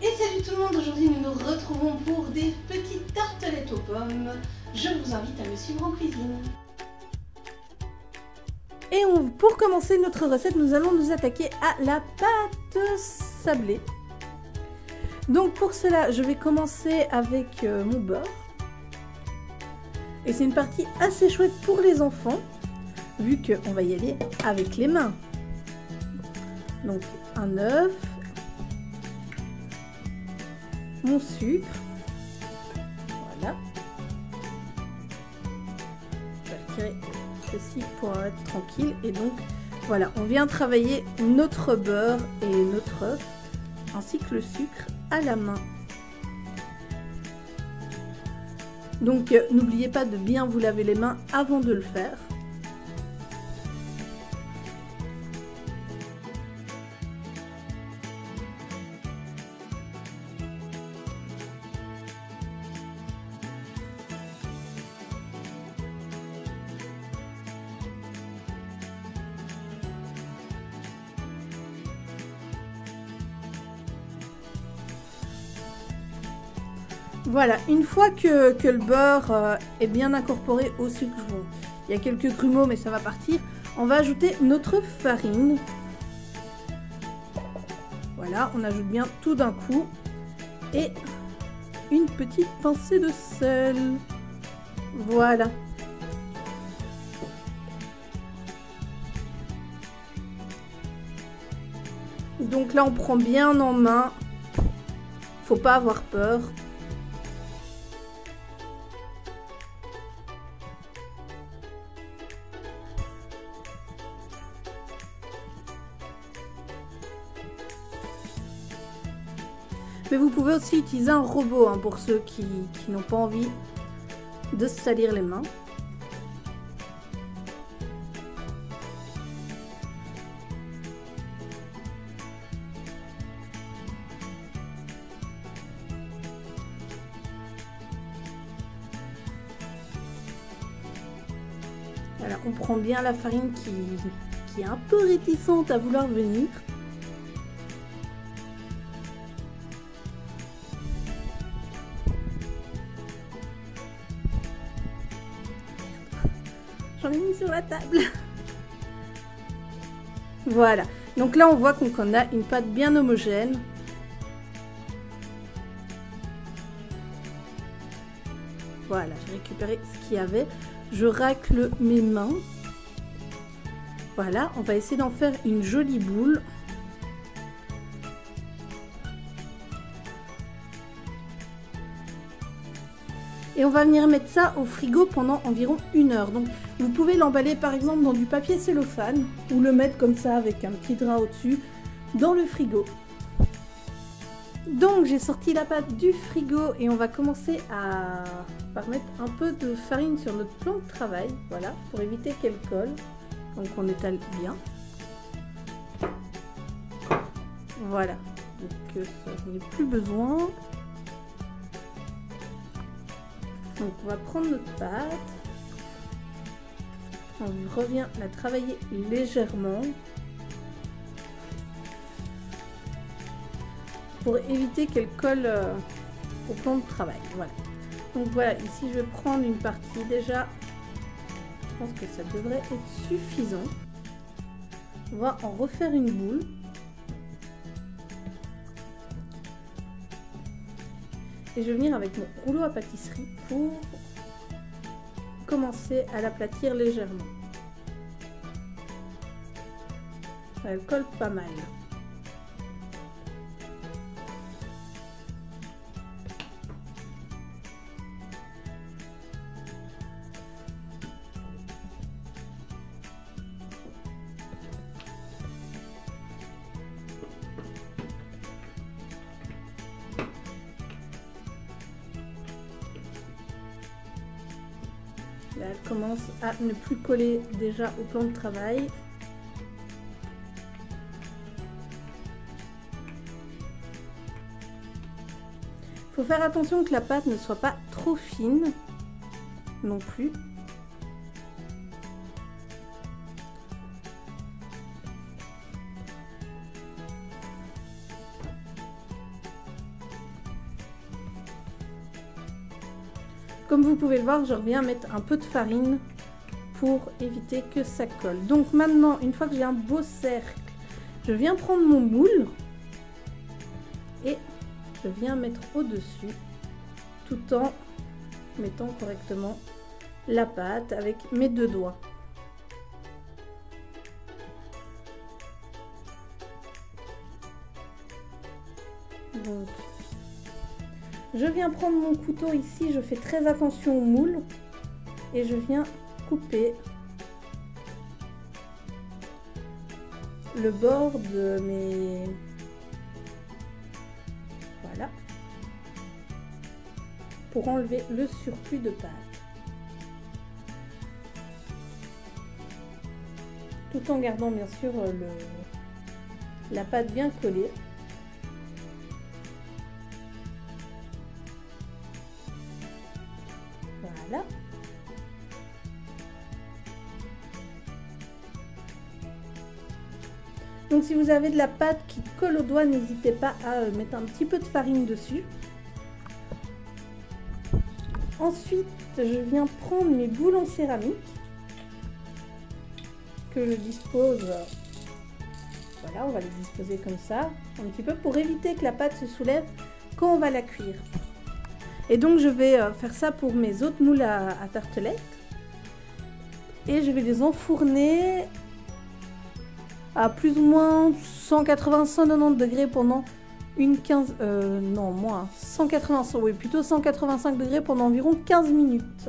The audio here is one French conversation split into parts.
Et salut tout le monde, aujourd'hui nous nous retrouvons pour des petites tartelettes aux pommes. Je vous invite à me suivre en cuisine. Et pour commencer notre recette, nous allons nous attaquer à la pâte sablée. Donc pour cela, je vais commencer avec mon beurre. Et c'est une partie assez chouette pour les enfants, vu qu'on va y aller avec les mains. Donc un œuf, mon sucre, voilà. Je vais retirer ceci pour être tranquille. Et donc voilà, on vient travailler notre beurre et notre œuf, ainsi que le sucre à la main. Donc n'oubliez pas de bien vous laver les mains avant de le faire. Voilà, une fois que le beurre est bien incorporé au sucre, bon, il y a quelques grumeaux mais ça va partir, on va ajouter notre farine. Voilà, on ajoute bien tout d'un coup et une petite pincée de sel. Voilà. Donc là on prend bien en main, faut pas avoir peur. Mais vous pouvez aussi utiliser un robot hein, pour ceux qui n'ont pas envie de se salir les mains. Voilà, on prend bien la farine qui est un peu réticente à vouloir venir. J'en ai mis sur la table. Voilà. Donc là, on voit qu'on a une pâte bien homogène. Voilà, j'ai récupéré ce qu'il y avait. Je racle mes mains. Voilà, on va essayer d'en faire une jolie boule. Et on va venir mettre ça au frigo pendant environ 1 heure. Donc vous pouvez l'emballer par exemple dans du papier cellophane ou le mettre comme ça avec un petit drap au-dessus dans le frigo. Donc j'ai sorti la pâte du frigo et on va commencer par mettre un peu de farine sur notre plan de travail. Voilà, pour éviter qu'elle colle. Donc on étale bien. Voilà, donc ça je n'ai plus besoin. Donc on va prendre notre pâte, on revient la travailler légèrement pour éviter qu'elle colle au plan de travail. Voilà. Donc voilà, ici je vais prendre une partie déjà, je pense que ça devrait être suffisant. On va en refaire une boule. Et je vais venir avec mon rouleau à pâtisserie pour commencer à l'aplatir légèrement. Elle colle pas mal. Là, elle commence à ne plus coller déjà au plan de travail. Il faut faire attention que la pâte ne soit pas trop fine non plus. Comme vous pouvez le voir, je reviens mettre un peu de farine pour éviter que ça colle. Donc maintenant, une fois que j'ai un beau cercle, je viens prendre mon moule et je viens mettre au-dessus tout en mettant correctement la pâte avec mes 2 doigts. Donc, je viens prendre mon couteau ici, je fais très attention au moule et je viens couper le bord de mes... Voilà. Pour enlever le surplus de pâte. Tout en gardant bien sûr la pâte bien collée. Voilà. Donc si vous avez de la pâte qui colle au doigt, n'hésitez pas à mettre un petit peu de farine dessus. Ensuite, je viens prendre mes boules en céramique que je dispose. Voilà, on va les disposer comme ça, un petit peu pour éviter que la pâte se soulève quand on va la cuire. Et donc je vais faire ça pour mes autres moules à tartelettes. Et je vais les enfourner à plus ou moins 180-190 degrés pendant une 15... non, moins 180, oui, plutôt 185 degrés pendant environ 15 minutes.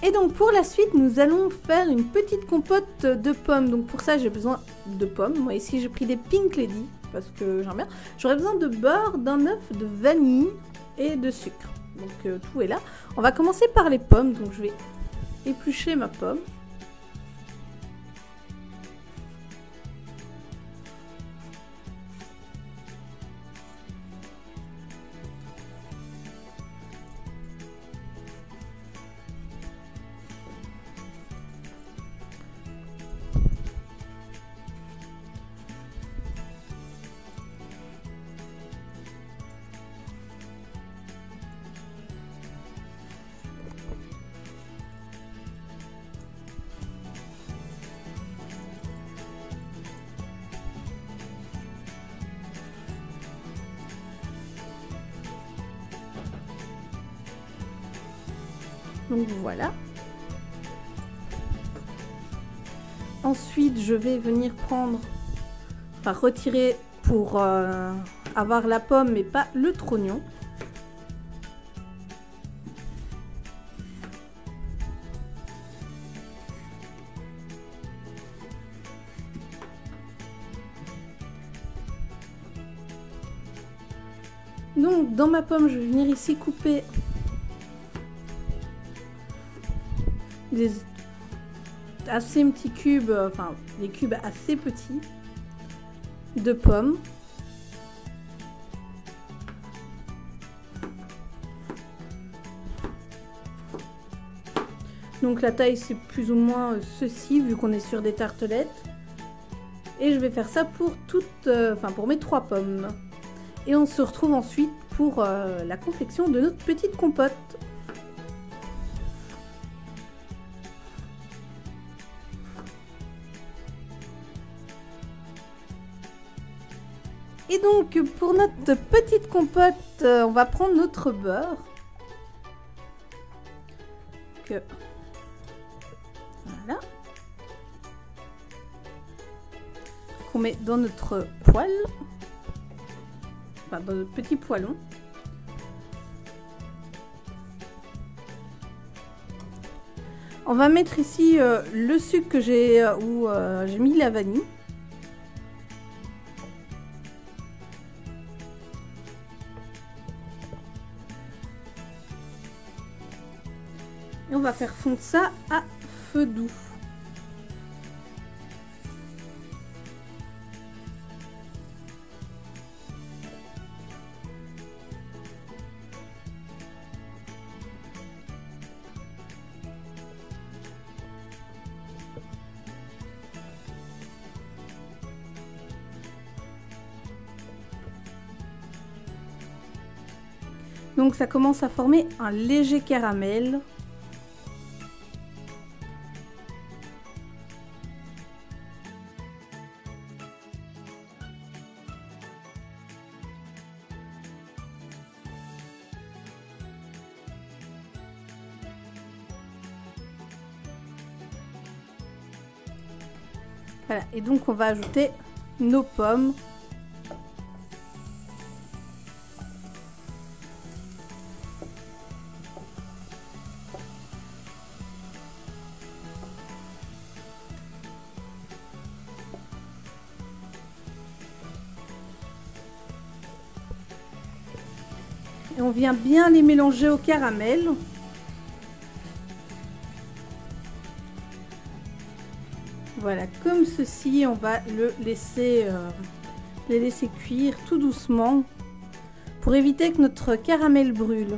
Et donc pour la suite, nous allons faire une petite compote de pommes. Donc pour ça, j'ai besoin de pommes. Moi ici, j'ai pris des Pink Lady parce que j'aime bien. J'aurais besoin de beurre, d'un œuf, de vanille et de sucre. Donc tout est là. On va commencer par les pommes. Donc je vais éplucher ma pomme. Donc voilà. Ensuite, je vais venir prendre, enfin retirer pour avoir la pomme mais pas le trognon. Donc dans ma pomme, je vais venir ici couper des assez petits cubes, enfin des cubes assez petits de pommes. Donc la taille c'est plus ou moins ceci vu qu'on est sur des tartelettes. Et je vais faire ça pour toutes, pour mes 3 pommes. Et on se retrouve ensuite pour la confection de notre petite compote. Et donc pour notre petite compote, on va prendre notre beurre. Voilà. Qu'on met dans notre poêle. Enfin dans notre petit poêlon. On va mettre ici le sucre que j'ai où j'ai mis la vanille. Et on va faire fondre ça à feu doux. Donc ça commence à former un léger caramel. Voilà, et donc on va ajouter nos pommes. Et on vient bien les mélanger au caramel. Voilà, comme ceci, on va les laisser cuire tout doucement pour éviter que notre caramel brûle.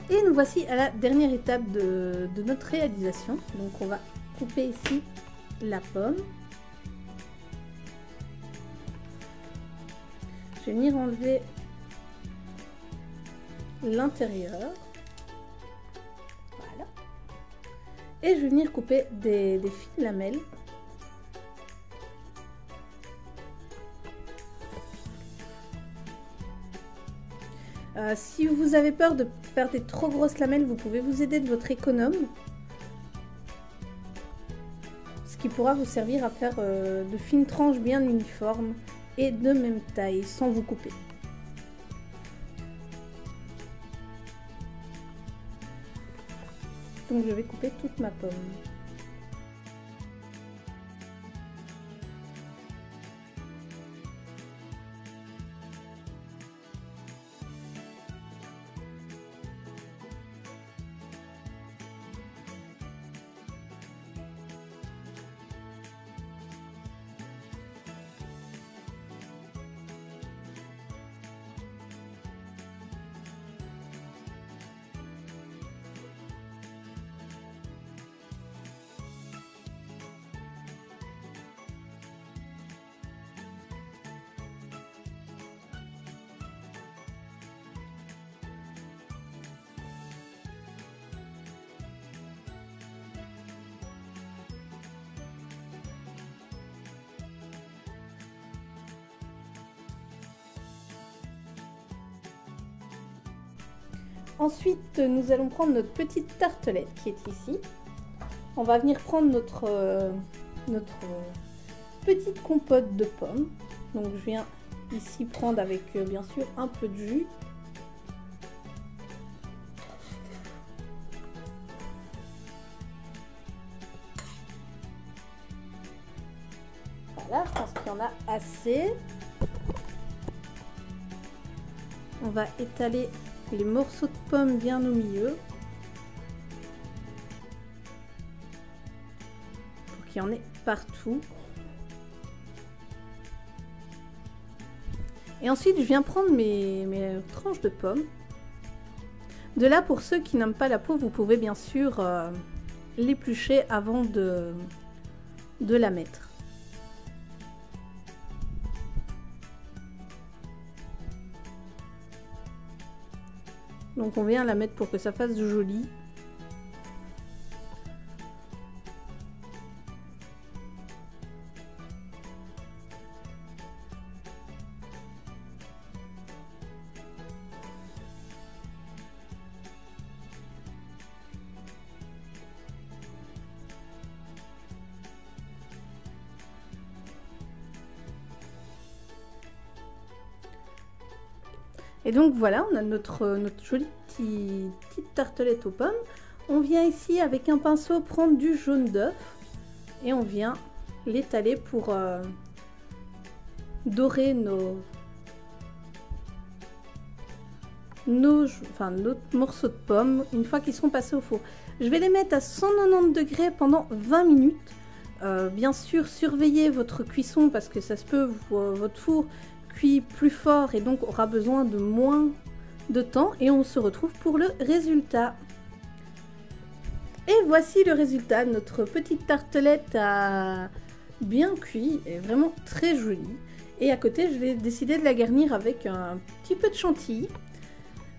Et nous voici à la dernière étape de notre réalisation. Donc on va couper ici la pomme. Je vais venir enlever l'intérieur. Voilà. Et je vais venir couper des fines lamelles. Si vous avez peur de faire des trop grosses lamelles, vous pouvez vous aider de votre économe. Ce qui pourra vous servir à faire de fines tranches bien uniformes et de même taille, sans vous couper. Donc je vais couper toute ma pomme. Ensuite, nous allons prendre notre petite tartelette qui est ici. On va venir prendre notre petite compote de pommes. Donc je viens ici prendre avec bien sûr un peu de jus. Voilà, je pense qu'il y en a assez. On va étaler les morceaux de pommes bien au milieu pour qu'il y en ait partout. Et ensuite je viens prendre mes tranches de pommes. De là, pour ceux qui n'aiment pas la peau, vous pouvez bien sûr l'éplucher avant de la mettre. Donc on vient la mettre pour que ça fasse joli. Et donc voilà, on a notre jolie petite tartelette aux pommes. On vient ici avec un pinceau prendre du jaune d'œuf et on vient l'étaler pour dorer notre morceau de pommes une fois qu'ils seront passés au four. Je vais les mettre à 190 degrés pendant 20 minutes. Bien sûr, surveillez votre cuisson parce que ça se peut, votre four cuit plus fort et donc aura besoin de moins de temps. Et on se retrouve pour le résultat. Et voici le résultat. Notre petite tartelette a bien cuit et vraiment très jolie. Et à côté, je vais décider de la garnir avec un petit peu de chantilly.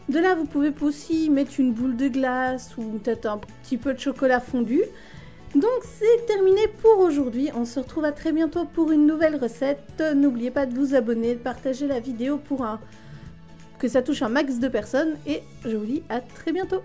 De là, vous pouvez aussi mettre une boule de glace ou peut-être un petit peu de chocolat fondu. Donc c'est terminé pour aujourd'hui. On se retrouve à très bientôt pour une nouvelle recette. N'oubliez pas de vous abonner, de partager la vidéo pour que ça touche un max de personnes. Et je vous dis à très bientôt.